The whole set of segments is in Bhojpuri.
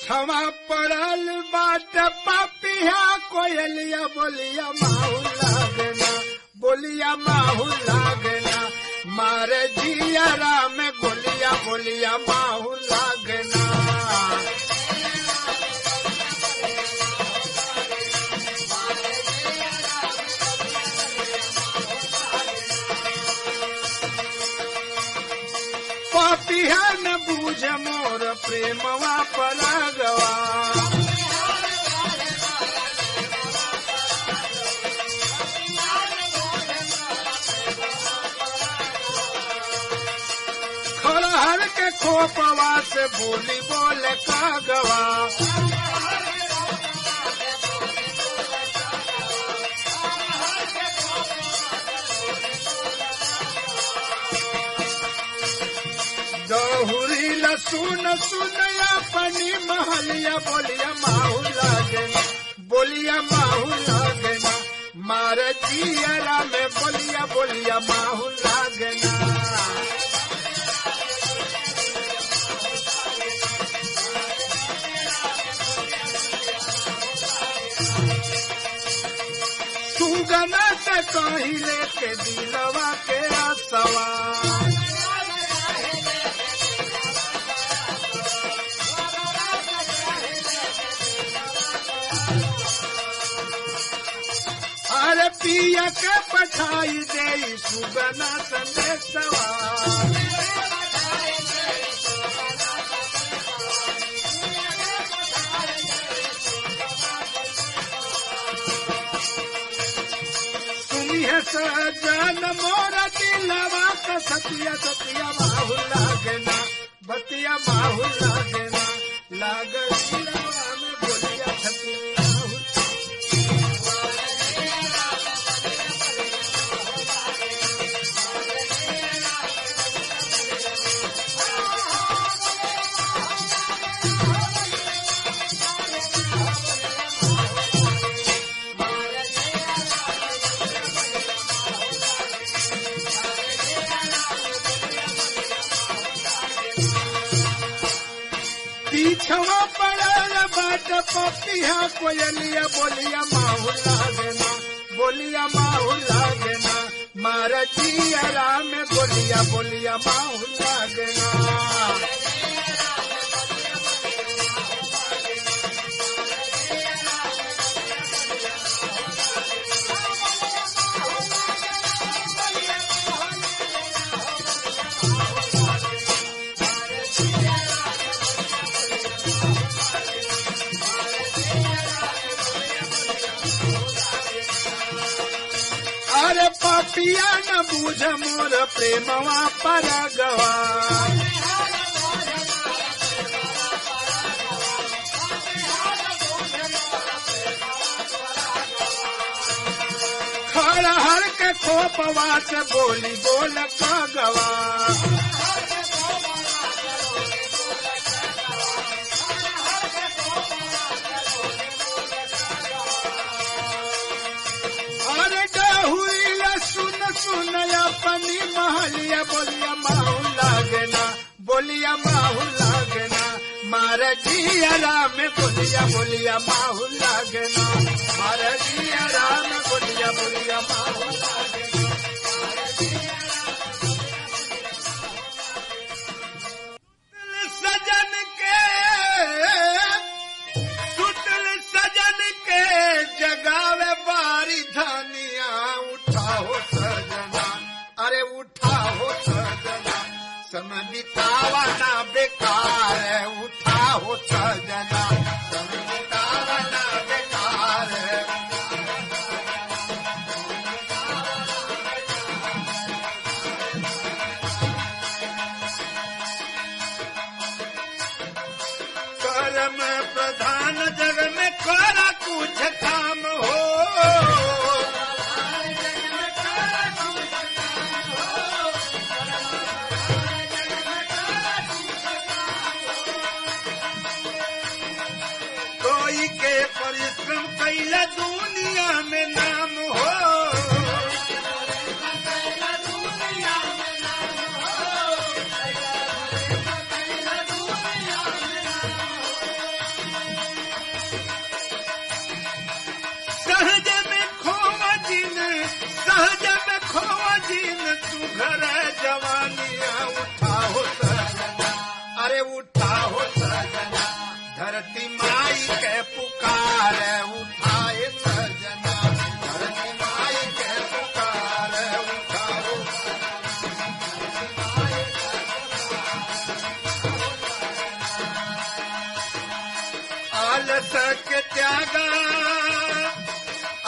छमा पड़ल बाट पापिया कोयलिया बोलिया माहू लागना, बोलिया माहू लागना, मारे जियरा में बोलिया बोलिया माहू लागना। पापिया न बूझ मोर प्रेमवा परागवा, खड़हर के खोपवा से बोली बोल कागवा, दहुरी लसुन सुनया पनी महलिया बोलिया माहू लागना, बोलिया माहू लागना, मार जियरा में बोलिया बोलिया माहू लागना। सुगना से कहीं लेके दिलवा के आसवा, अरे पिया के पठाई दे सुगना संदेशवा, सुनिए सजन मोरा दिलवा का सतिया सतिया माहू लागना, बतिया माहू लागना, लाग दिलवा में बोलिया सतिया माहू। पीछवा पड़ल बाट पपिया कोयलिया बोलिया माहू लागना, बोलिया माहू लागना, मार जियरा में बोलिया बोलिया माहू लागना। अरे पापिया न बूझ मोर प्रेमवा परगवा, खड़हर के खोपवा से बोली बोल कागवा, सुनया पनी महलिया बोलिया माहू लागना, बोलिया माहू लागना, मार जियरा में बोलिया बोलिया माहू लागना, मार जियरा में बोलिया बोलिया माहू लागना। सजन के सुतल सजन के जगावे बारी धनिया, उठाओ सजना, अरे उठाओ सजना, समय बितावा ना बेकार है, उठाओ सजना, समय बितावा ना बेकार है। कर्म प्रधान जग में करा कुछ काम हो, परिश्रम कैला दुनिया में नाम हो,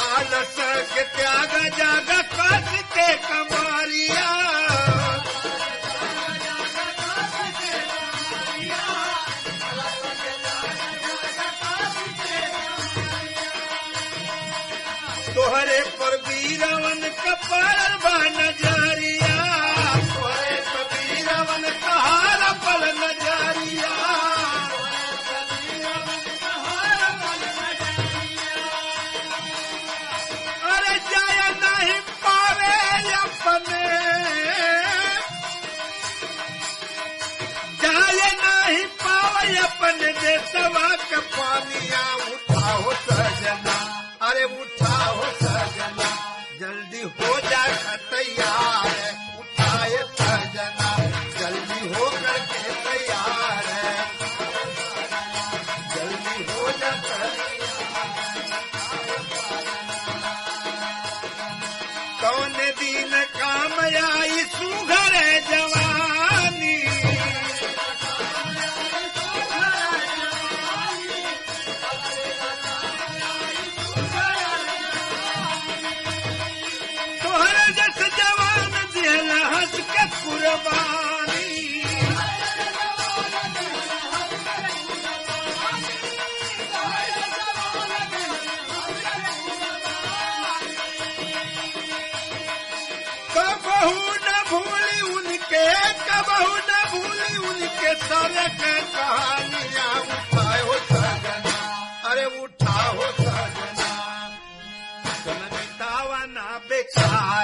आलस के त्यागा जागा कस के कमारिया तोहरे पर वीरवन कपार बा नजरिया तोहरे पर वीरवन कहार पर नजरिया अरे जाया नहीं पावे अपने जाया नहीं पावे अपने देशवा के पानिया उठाओ सजना अरे उठाओ सजना जल्दी हो जा तैयार उठाए सजना जल्दी हो करके तैयार है जल्दी हो जा कौन दिन काम आई सुघर जवानी कुर्बानी कबहू न भूली उनके कबहू न भूली उनके सारे के कहानियां उठाओ सजना अरे उठाओ सजना बितावा ना बेकार